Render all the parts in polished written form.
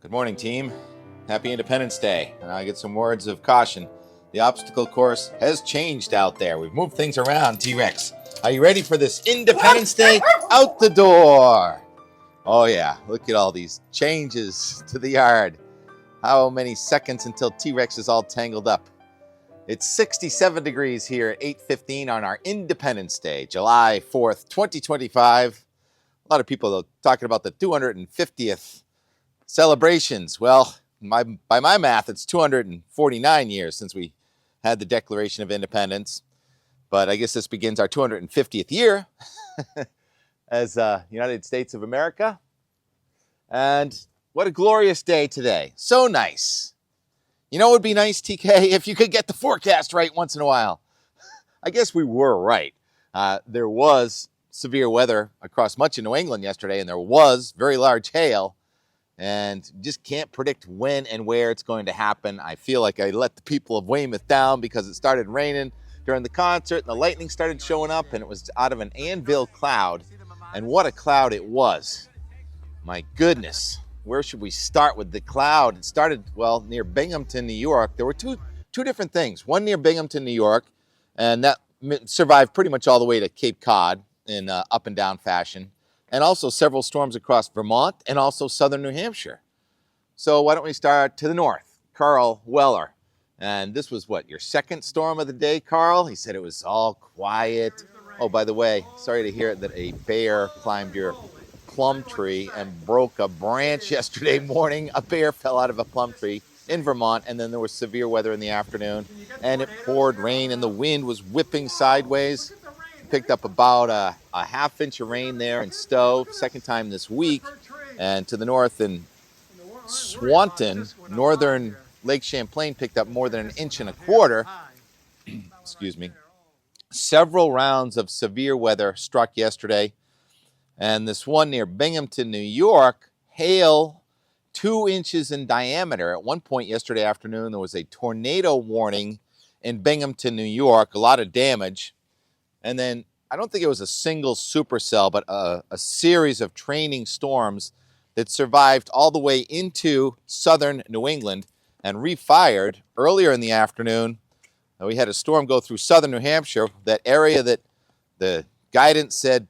Good morning, team. Happy Independence Day. And I get some words of caution. The obstacle course has changed out there. We've moved things around, T-Rex. Are you ready for this Independence Day? Out the door. Oh yeah, look at all these changes to the yard. How many seconds until T-Rex is all tangled up? It's 67 degrees here at 8:15 on our Independence Day, July 4th, 2025. A lot of people are talking about the 250th celebrations. Well, by my math, it's 249 years since we had the Declaration of Independence. But I guess this begins our 250th year as United States of America. And what a glorious day today. So nice. You know what would be nice, TK, if you could get the forecast right once in a while. I guess we were right. There was severe weather across much of New England yesterday, and there was very large hail. And just can't predict when and where it's going to happen. I feel like I let the people of Weymouth down because it started raining during the concert and the lightning started showing up, and it was out of an anvil cloud. And what a cloud it was. My goodness. Where should we start with the cloud? It started, well, near Binghamton, New York. There were two different things. One near Binghamton, New York, and that survived pretty much all the way to Cape Cod in up and down fashion. And also several storms across Vermont and also southern New Hampshire. So why don't we start to the north? Carl Weller. And this was what, your second storm of the day, Carl? He said it was all quiet. Oh, by the way, sorry to hear that a bear climbed your plum tree and broke a branch yesterday morning. A bear fell out of a plum tree in Vermont, and then there was severe weather in the afternoon, and it poured rain, and the wind was whipping sideways. Picked up about a half inch of rain there in Stowe, second time this week. And to the north in Swanton, northern Lake Champlain picked up more than 1.25 inches. Excuse me. Several rounds of severe weather struck yesterday. And this one near Binghamton, New York, hail 2 inches in diameter. At one point yesterday afternoon, there was a tornado warning in Binghamton, New York, a lot of damage. And then I don't think it was a single supercell, but a series of training storms that survived all the way into southern New England and refired earlier in the afternoon. We had a storm go through southern New Hampshire, that area that the guidance said,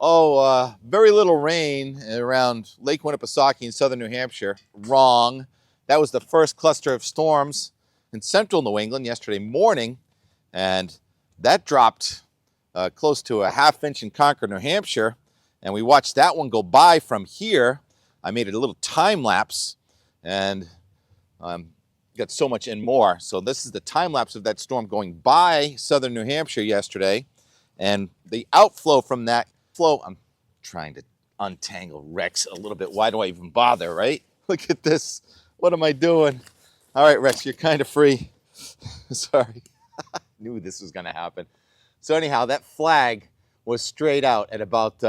very little rain around Lake Winnipesaukee in southern New Hampshire. Wrong. That was the first cluster of storms in central New England yesterday morning, and that dropped close to a half inch in Concord, New Hampshire, and we watched that one go by from here. I made it a little time lapse, and got so much and more. So this is the time lapse of that storm going by southern New Hampshire yesterday, and the outflow from that flow. I'm trying to untangle Rex a little bit. Why do I even bother, right? Look at this. What am I doing? All right, Rex, you're kind of free. Sorry. Knew this was going to happen. So anyhow, that flag was straight out at about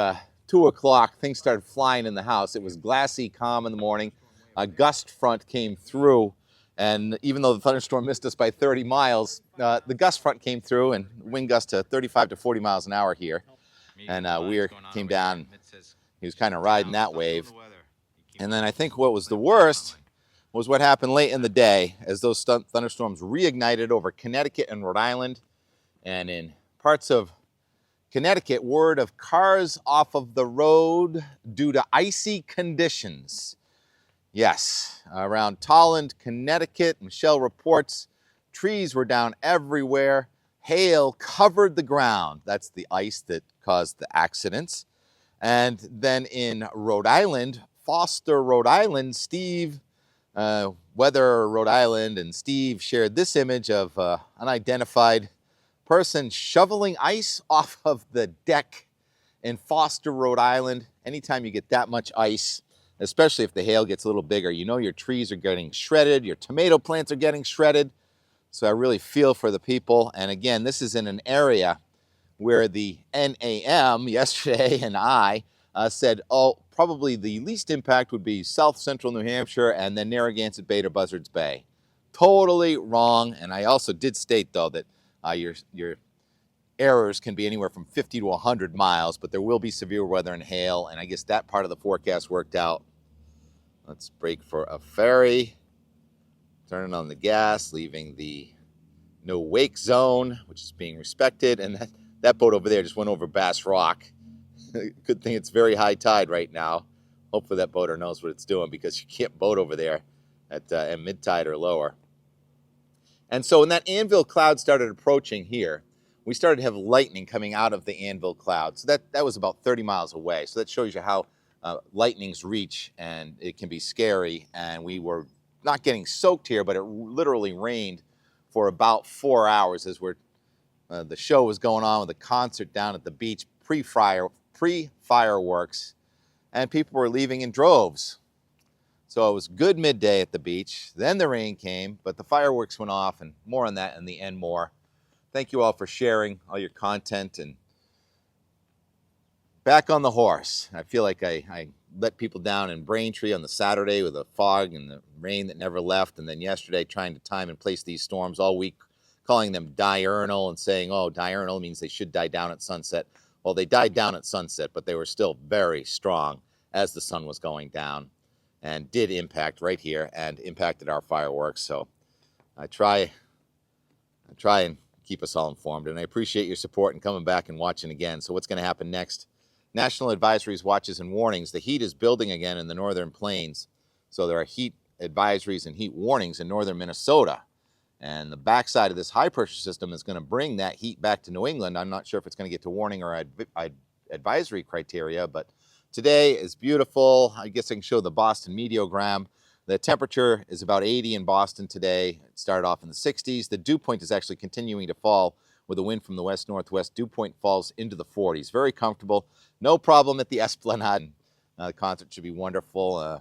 2 o'clock. Things started flying in the house. It was glassy, calm in the morning. A gust front came through, and even though the thunderstorm missed us by 30 miles, the gust front came through, and wind gust to 35 to 40 miles an hour here. And Weir came down. He was kind of riding that wave. And then I think what was the worst was what happened late in the day as those thunderstorms reignited over Connecticut and Rhode Island, and in parts of Connecticut, word of cars off of the road due to icy conditions. Yes, around Tolland, Connecticut, Michelle reports trees were down everywhere. Hail covered the ground. That's the ice that caused the accidents. And then in Rhode Island, Foster, Rhode Island, Steve, Weather Rhode Island, and Steve shared this image of unidentified person shoveling ice off of the deck in Foster, Rhode Island. Anytime you get that much ice, especially if the hail gets a little bigger, you know your trees are getting shredded, your tomato plants are getting shredded. So I really feel for the people. And again, this is in an area where the NAM yesterday and I said, probably the least impact would be south central New Hampshire and then Narragansett Bay to Buzzards Bay. Totally wrong. And I also did state, though, that your errors can be anywhere from 50 to 100 miles, but there will be severe weather and hail, and I guess that part of the forecast worked out. Let's brake for a ferry. Turning on the gas, leaving the no wake zone, which is being respected. And that boat over there just went over Bass Rock. Good thing it's very high tide right now. Hopefully that boater knows what it's doing, because you can't boat over there at mid tide or lower. And so when that anvil cloud started approaching here, we started to have lightning coming out of the anvil cloud. So that was about 30 miles away. So that shows you how lightnings reach, and it can be scary. And we were not getting soaked here, but it literally rained for about 4 hours as the show was going on with the concert down at the beach, pre-fireworks, and people were leaving in droves. So it was good midday at the beach. Then the rain came, but the fireworks went off, and more on that in the end more. Thank you all for sharing all your content. And back on the horse. I feel like I let people down in Braintree on the Saturday with the fog and the rain that never left. And then yesterday trying to time and place these storms all week, calling them diurnal and saying, oh, diurnal means they should die down at sunset. Well, they died down at sunset, but they were still very strong as the sun was going down, and did impact right here and impacted our fireworks. So I try and keep us all informed, and I appreciate your support and coming back and watching again. So what's going to happen next? National advisories, watches, and warnings. The heat is building again in the northern plains. So there are heat advisories and heat warnings in northern Minnesota. And the backside of this high pressure system is going to bring that heat back to New England. I'm not sure if it's going to get to warning or advisory criteria, but today is beautiful. I guess I can show the Boston meteogram. The temperature is about 80 in Boston today. It started off in the 60s. The dew point is actually continuing to fall with a wind from the west-northwest. Dew point falls into the 40s. Very comfortable. No problem at the Esplanade. The concert should be wonderful.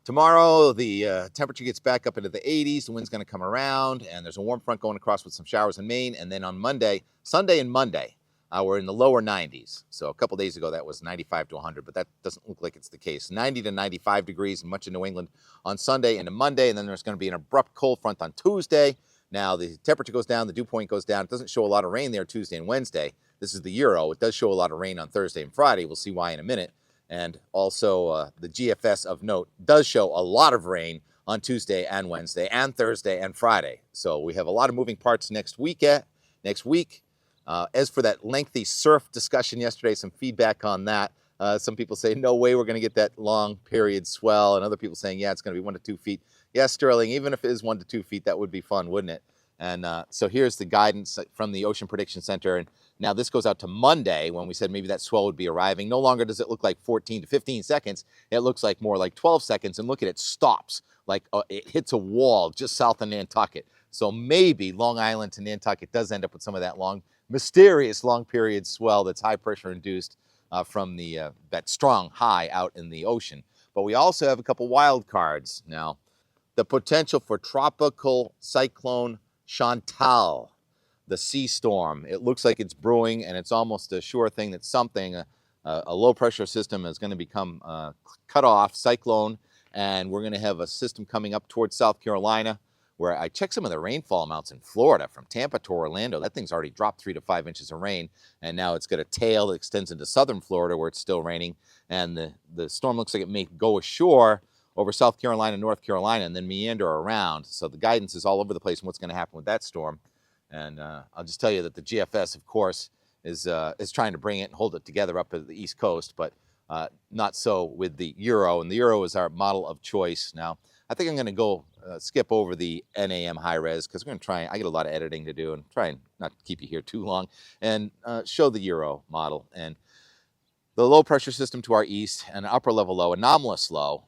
Tomorrow, the temperature gets back up into the 80s. The wind's going to come around, and there's a warm front going across with some showers in Maine. And then on Sunday and Monday, we're in the lower 90s. So a couple days ago, that was 95 to 100, but that doesn't look like it's the case. 90 to 95 degrees in much of New England on Sunday and Monday, and then there's going to be an abrupt cold front on Tuesday. Now, the temperature goes down, the dew point goes down. It doesn't show a lot of rain there Tuesday and Wednesday. This is the Euro. It does show a lot of rain on Thursday and Friday. We'll see why in a minute. And also, the GFS of note does show a lot of rain on Tuesday and Wednesday and Thursday and Friday. So we have a lot of moving parts next week. As for that lengthy surf discussion yesterday, some feedback on that. Some people say, no way we're going to get that long period swell. And other people saying, yeah, it's going to be 1 to 2 feet. Yes, Sterling, even if it is 1 to 2 feet, that would be fun, wouldn't it? And so here's the guidance from the Ocean Prediction Center. And now this goes out to Monday, when we said maybe that swell would be arriving. No longer does it look like 14 to 15 seconds. It looks like more like 12 seconds. And look at it, stops. Like it hits a wall just south of Nantucket. So maybe Long Island to Nantucket does end up with some of that mysterious long period swell that's high pressure induced from that strong high out in the ocean. But we also have a couple wild cards. Now, the potential for tropical cyclone Chantal, the sea storm. It looks like it's brewing, and it's almost a sure thing that a low pressure system is going to become cut off, cyclone, and we're going to have a system coming up towards South Carolina, where I checked some of the rainfall amounts in Florida from Tampa to Orlando. That thing's already dropped 3 to 5 inches of rain, and now it's got a tail that extends into southern Florida where it's still raining, and the storm looks like it may go ashore over South Carolina, North Carolina, and then meander around. So the guidance is all over the place on what's going to happen with that storm. And I'll just tell you that the GFS, of course, is trying to bring it and hold it together up at the East Coast, but not so with the Euro. And the Euro is our model of choice. Now, I think I'm going to go skip over the NAM high res, because we're going to try. I get a lot of editing to do and try and not keep you here too long, and show the Euro model. And the low pressure system to our east, and an upper level low, anomalous low.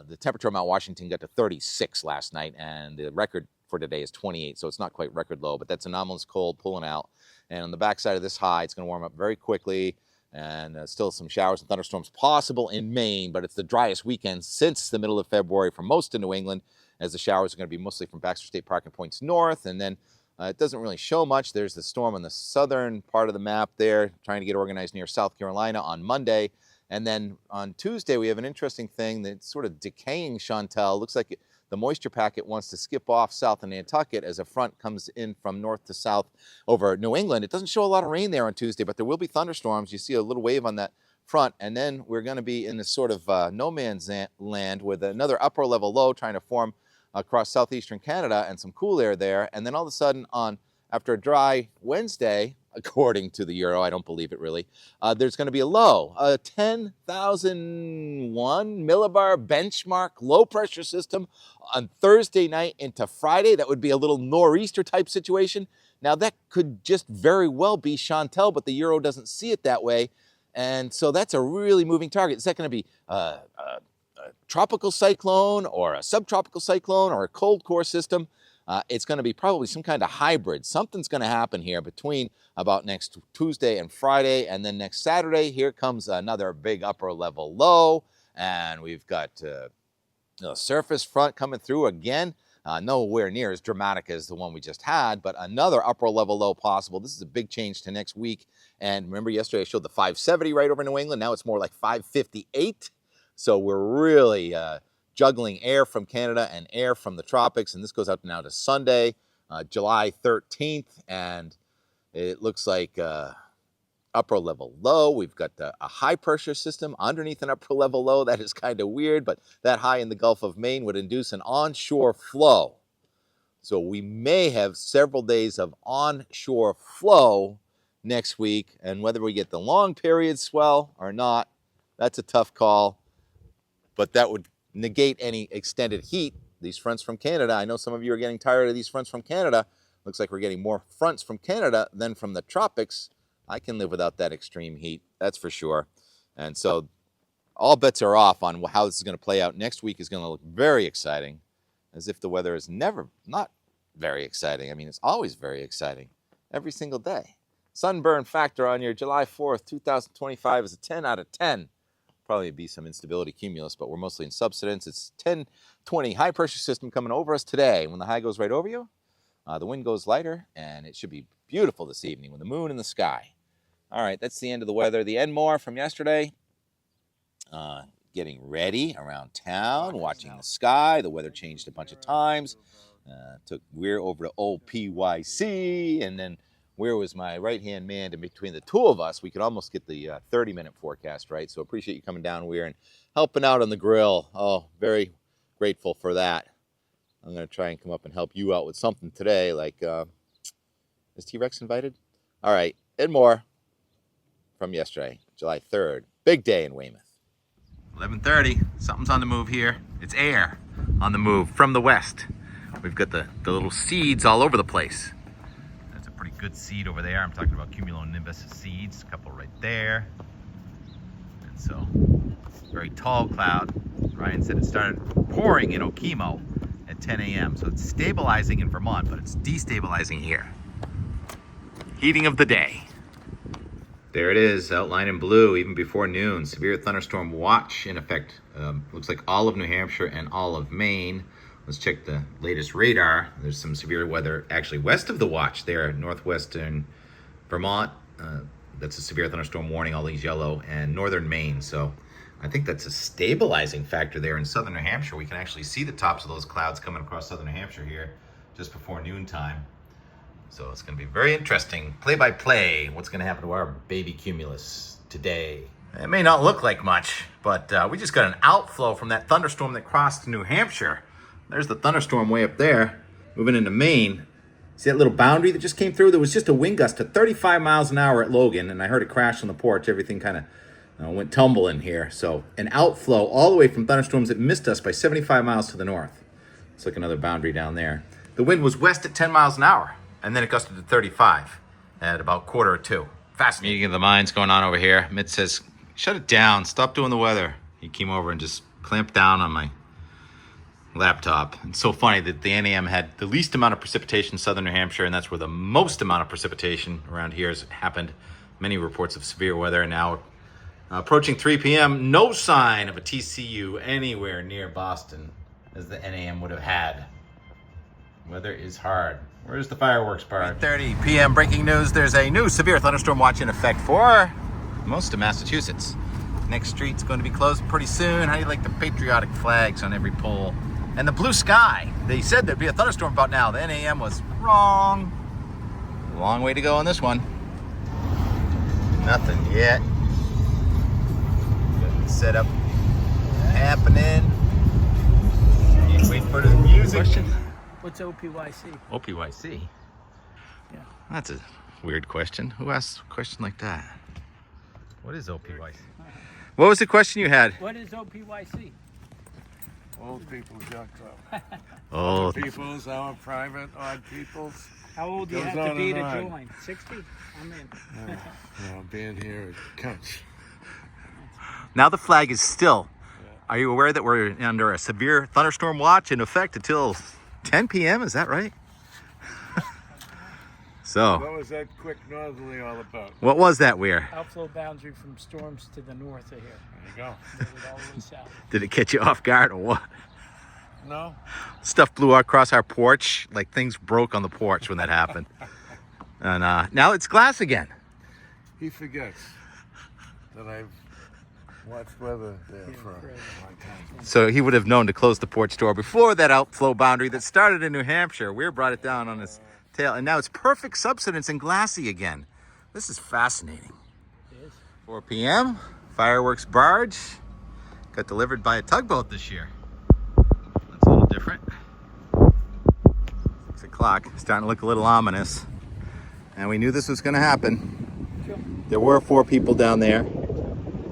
The temperature on Mount Washington got to 36 last night, and the record for today is 28, so it's not quite record low, but that's anomalous cold pulling out. And on the backside of this high, it's going to warm up very quickly, and still some showers and thunderstorms possible in Maine, but it's the driest weekend since the middle of February for most of New England, as the showers are going to be mostly from Baxter State Park and points north. And then it doesn't really show much. There's the storm on the southern part of the map there, trying to get organized near South Carolina on Monday. And then on Tuesday, we have an interesting thing that's sort of decaying Chantal. Looks like the moisture packet wants to skip off south of Nantucket as a front comes in from north to south over New England. It doesn't show a lot of rain there on Tuesday, but there will be thunderstorms. You see a little wave on that front, and then we're going to be in this sort of no man's land with another upper level low trying to form across southeastern Canada and some cool air there. And then all of a sudden, after a dry Wednesday, according to the Euro, I don't believe it really, there's going to be a low, a 10,001 millibar benchmark low pressure system on Thursday night into Friday. That would be a little nor'easter type situation. Now that could just very well be Chantal, but the Euro doesn't see it that way. And so that's a really moving target. Is that going to be a tropical cyclone or a subtropical cyclone or a cold core system? It's going to be probably some kind of hybrid. Something's going to happen here between about next Tuesday and Friday, and then next Saturday, here comes another big upper level low, and we've got a surface front coming through again. Nowhere near as dramatic as the one we just had, but another upper level low possible. This is a big change to next week. And remember yesterday I showed the 570 right over New England. Now it's more like 558. So we're really juggling air from Canada and air from the tropics. And this goes out now to Sunday, July 13th. And it looks like upper level low. We've got a high pressure system underneath an upper level low. That is kind of weird, but that high in the Gulf of Maine would induce an onshore flow. So we may have several days of onshore flow next week, and whether we get the long period swell or not, that's a tough call, but that would negate any extended heat. These fronts from Canada, I know some of you are getting tired of these fronts from Canada. Looks like we're getting more fronts from Canada than from the tropics. I can live without that extreme heat, that's for sure. And so all bets are off on how this is going to play out. Next week is going to look very exciting, as if the weather is never not very exciting. I mean, it's always very exciting, every single day. Sunburn factor on your July 4th, 2025 is a 10 out of 10. Probably be some instability cumulus, but we're mostly in subsidence. It's 1020 high pressure system coming over us today. When the high goes right over you, the wind goes lighter, and it should be beautiful this evening with the moon in the sky. All right, that's the end of the weather. The Enmore from yesterday. Getting ready around town, watching the sky. The weather changed a bunch of times. Took Weir over to old PYC, and then Weir was my right-hand man. And between the two of us, we could almost get the 30-minute forecast right. So appreciate you coming down, Weir, and helping out on the grill. Oh, very grateful for that. I'm going to try and come up and help you out with something today, like, is T-Rex invited? All right, and more from yesterday, July 3rd. Big day in Weymouth. 11:30, something's on the move here. It's air on the move from the west. We've got the little seeds all over the place. That's a pretty good seed over there. I'm talking about cumulonimbus seeds, a couple right there. And so, very tall cloud. Ryan said it started pouring in Okemo at 10 a.m. So it's stabilizing in Vermont, but it's destabilizing here. Heating of the day. There it is, outlined in blue, even before noon. Severe thunderstorm watch in effect. Looks like all of New Hampshire and all of Maine. Let's check the latest radar. There's some severe weather actually west of the watch there, northwestern Vermont. That's a severe thunderstorm warning, all these yellow, and northern Maine. So I think that's a stabilizing factor there in southern New Hampshire. We can actually see the tops of those clouds coming across southern New Hampshire here just before noontime. So it's going to be very interesting. Play-by-play, what's going to happen to our baby cumulus today. It may not look like much, but we just got an outflow from that thunderstorm that crossed New Hampshire. There's the thunderstorm way up there, moving into Maine. See that little boundary that just came through? There was just a wind gust of 35 miles an hour at Logan, and I heard it crash on the porch. Everything kind of went tumbling here. So an outflow all the way from thunderstorms that missed us by 75 miles to the north. It's like another boundary down there. The wind was west at 10 miles an hour. And then it gusted to 35 at about 1:45. Fascinating. Meeting of the minds going on over here. Mitt says, shut it down. Stop doing the weather. He came over and just clamped down on my laptop. It's so funny that the NAM had the least amount of precipitation in southern New Hampshire, and that's where the most amount of precipitation around here has happened. Many reports of severe weather, and now approaching 3 p.m., no sign of a TCU anywhere near Boston as the NAM would have had. Weather is hard. Where's the fireworks part? 8:30 p.m. breaking news. There's a new severe thunderstorm watch in effect for most of Massachusetts. Next street's going to be closed pretty soon. How do you like the patriotic flags on every pole? And the blue sky. They said there'd be a thunderstorm about now. The NAM was wrong. Long way to go on this one. Nothing yet. setup happening. Wait for the music. Question? What's OPYC? OPYC? Yeah. That's a weird question. Who asks a question like that? What is OPYC? What was the question you had? What is OPYC? Old People's Yacht Club. Old People's, our private, odd people's. How old do you have to be to join? 60? I'm in. Well, being here, it counts. Now the flag is still. Are you aware that we're under a severe thunderstorm watch in effect until 10 p.m.? Is that right? So. What was that quick northerly all about? What was that, Weir? Outflow boundary from storms to the north of here. There you go. Moved all the way south. Did it catch you off guard or what? No. Stuff blew across our porch. Like things broke on the porch when that happened. And now it's glass again. He forgets that I've watched weather there for a long time. So he would have known to close the porch door before that outflow boundary that started in New Hampshire. Weir brought it down on his tail, and now it's perfect subsidence and glassy again. This is fascinating. It is. 4 p.m. Fireworks barge got delivered by a tugboat this year. That's a little different. 6 o'clock, starting to look a little ominous. And we knew this was going to happen. Sure. There were 4 people down there.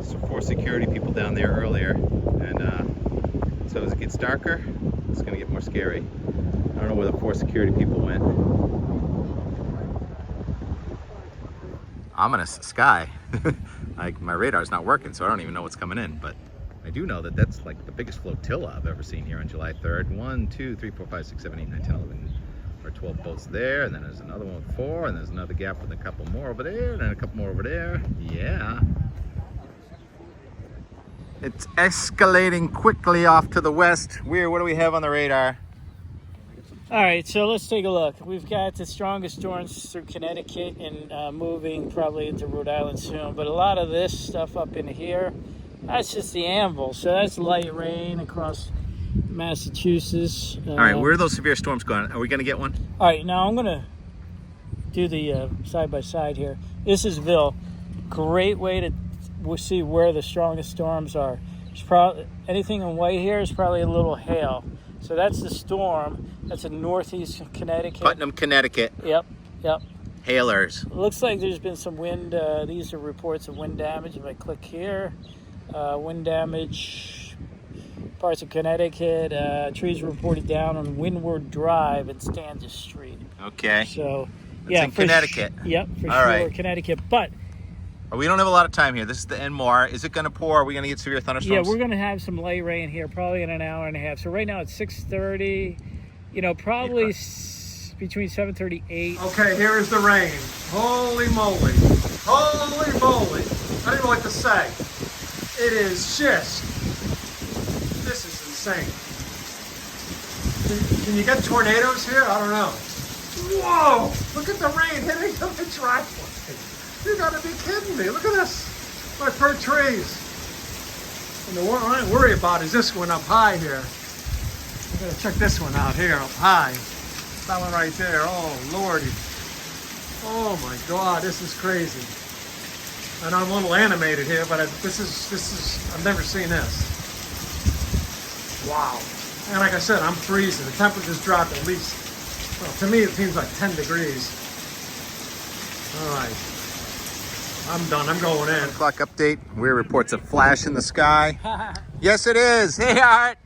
So 4 security people down there earlier. And so as it gets darker, it's going to get more scary. I don't know where the 4 security people went. Ominous sky. Like my radar's not working, so I don't even know what's coming in, but I do know that that's like the biggest flotilla I've ever seen here on July 3rd. 1, 2, 3, 4, 5, 6, 7, 8, 9, 10, 11, or 12 boats there, and then there's another one with 4, and there's another gap with a couple more over there, and then a couple more over there. Yeah. It's escalating quickly off to the west. Weir, what do we have on the radar? All right, so let's take a look. We've got the strongest storms through Connecticut and moving probably into Rhode Island soon. But a lot of this stuff up in here, that's just the anvil. So that's light rain across Massachusetts. All right, where are those severe storms going? Are we going to get one? All right, now I'm going to do the side-by-side here. This is Ville. Great way to see where the strongest storms are. Anything in white here is probably a little hail. So that's the storm. That's in northeast Connecticut. Putnam, Connecticut. Yep. Hailers. It looks like there's been some wind. These are reports of wind damage. If I click here, wind damage, parts of Connecticut. Trees reported down on Windward Drive and Standish Street. Okay. So, It's in Connecticut. Yep, for All sure, right. Connecticut. But we don't have a lot of time here. This is the Enmore. Is it going to pour? Are we going to get severe thunderstorms? yeah, we're going to have some light rain here, probably in an hour and a half. So right now it's 6:30. Probably between 7:30 8. Okay, here is the rain. Holy moly. Holy moly. I don't even know what to say. It is schist. This is insane. Can you get tornadoes here? I don't know. Whoa! Look at the rain hitting the driveway. You gotta be kidding me. Look at this. My fir trees. And the one I worry about is this one up high here. I'm gonna check this one out here up high. That one right there. Oh, Lordy. Oh my God, this is crazy. And I'm a little animated here, but this is, I've never seen this. Wow. And like I said, I'm freezing. The temperature's dropped at least, well, to me it seems like 10 degrees. All right. I'm done. I'm going in. 1 o'clock update. Weir reports a flash in the sky. Yes, it is. Hey, Art.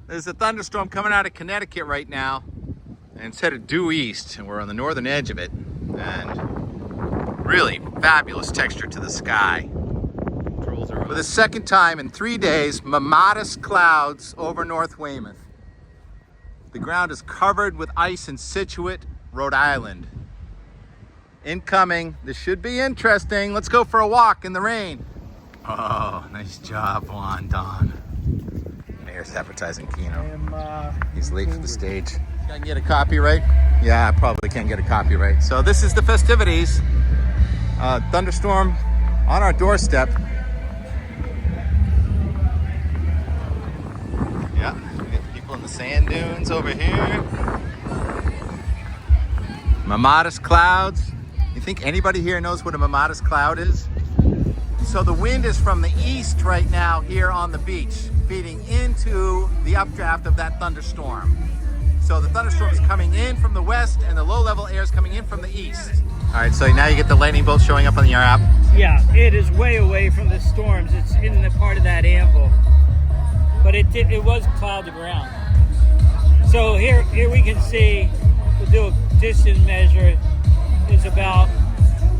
There's a thunderstorm coming out of Connecticut right now, and it's headed due east, and we're on the northern edge of it. And really fabulous texture to the sky. For the second time in 3 days, mammatus clouds over North Weymouth. The ground is covered with ice in Situate, Rhode Island. Incoming. This should be interesting. Let's go for a walk in the rain. Oh, nice job, Juan Don. Mayor's advertising Keno. He's late for the stage. I can get a copyright? Yeah, I probably can't get a copyright. So this is the festivities. Thunderstorm on our doorstep. Yeah, we got people in the sand dunes over here. Mammatus clouds. You think anybody here knows what a mammatus cloud is? So the wind is from the east right now here on the beach, feeding into the updraft of that thunderstorm. So the thunderstorm is coming in from the west and the low-level air is coming in from the east. All right, so now you get the lightning bolt showing up on your app. Yeah, it is way away from the storms. It's in the part of that anvil. But it was cloud to ground. So here we can see, we'll do a distance measure, is about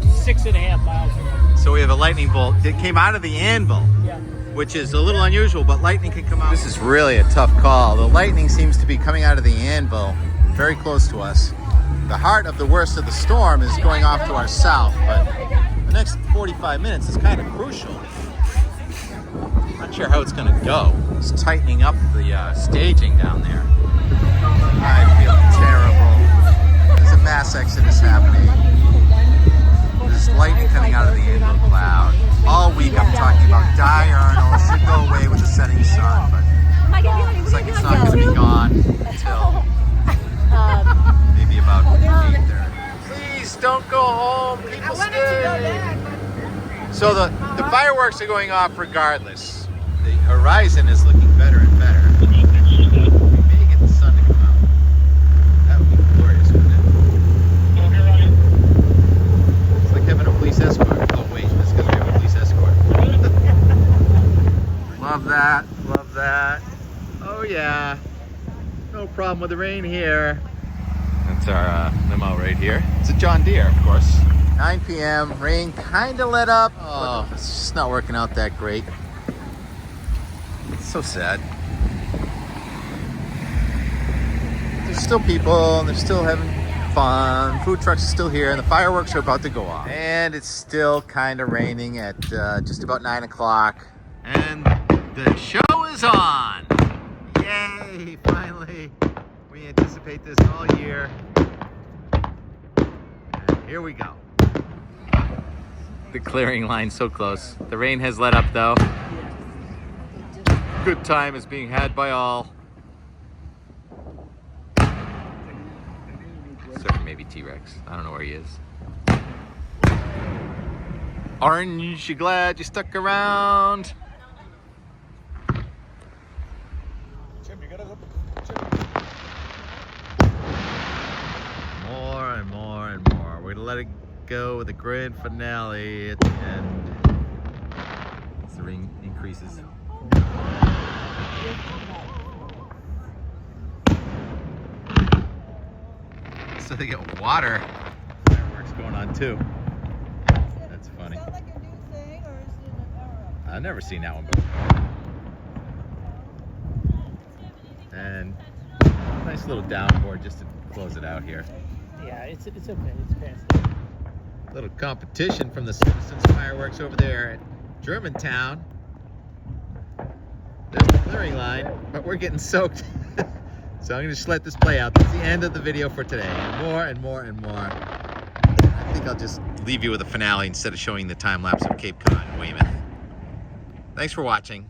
6.5 miles away. So we have a lightning bolt that came out of the anvil, Yeah. which is a little unusual, but lightning can come out. This is really a tough call. The lightning seems to be coming out of the anvil very close to us. The heart of the worst of the storm is going off to our south, but the next 45 minutes is kind of crucial. Not sure how it's going to go. It's tightening up the staging down there. I feel terrible. There's a mass exodus happening. There's lightning coming out of the anvil cloud. All week I'm talking about diurnal. Should go away with the setting sun, but looks like it's not going to be gone until maybe about 8:30. Please don't go home. People stay. So the fireworks are going off regardless. The horizon is looking better and better. We may get the sun to come out. That would be glorious, wouldn't it? It's like having a police escort. Oh wait, that's because we have a police escort. Love that, love that. Oh yeah, no problem with the rain here. That's our limo right here. It's a John Deere, of course. 9 p.m. Rain kind of let up. Oh, it's just not working out that great. It's so sad. There's still people, and they're still having fun. Food trucks are still here, and the fireworks are about to go off. And it's still kind of raining at just about 9 o'clock. And the show is on. Yay, finally. We anticipate this all year. And here we go. The clearing line so close. The rain has let up though. Good time is being had by all. Except for maybe T-Rex. I don't know where he is. Orange, you glad you stuck around? More and more and more. We're gonna let it go with a grand finale at the end. As the ring increases. So they get water. Fireworks going on too. That's funny. Is that like a new thing, or is it an era? I've never seen that one before. And nice little downpour just to close it out here. Yeah, it's okay. It's past it. Little competition from the Citizens fireworks over there at Germantown. There's the clearing line, but we're getting soaked. So I'm gonna just let this play out. That's the end of the video for today. And more and more and more. I think I'll just leave you with a finale instead of showing the time lapse of Cape Cod and Weymouth. Thanks for watching.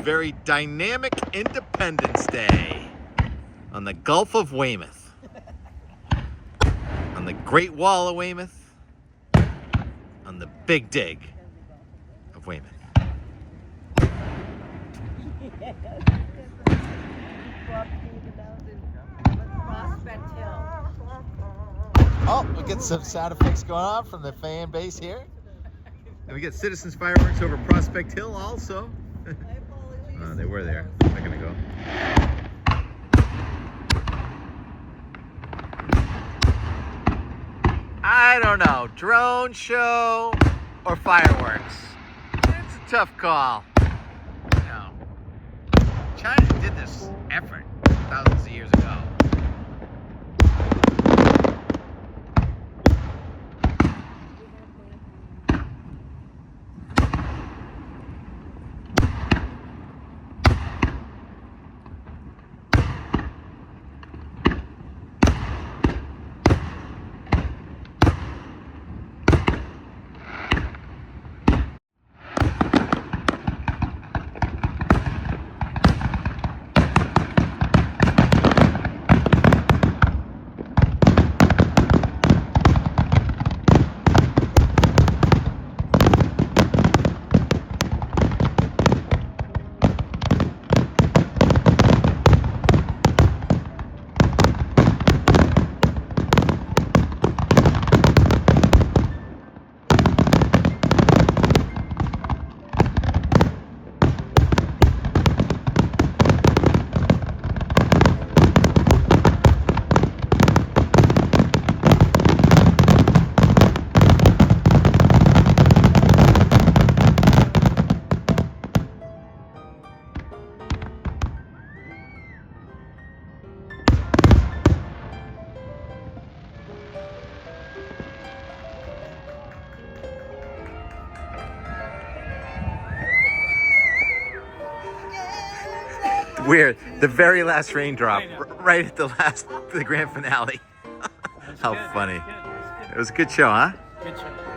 Very dynamic Independence Day on the Gulf of Weymouth. On the Great Wall of Weymouth. On the Big Dig of Weymouth. Prospect Hill. Oh, we get some sound effects going on from the fan base here. And we get Citizens fireworks over Prospect Hill also. They were there. They're gonna go. I don't know. Drone show or fireworks? It's a tough call. You know, China did this effort thousands of years ago. weird. The very last raindrop, right at the grand finale. How funny. It was a good show, huh? Good show.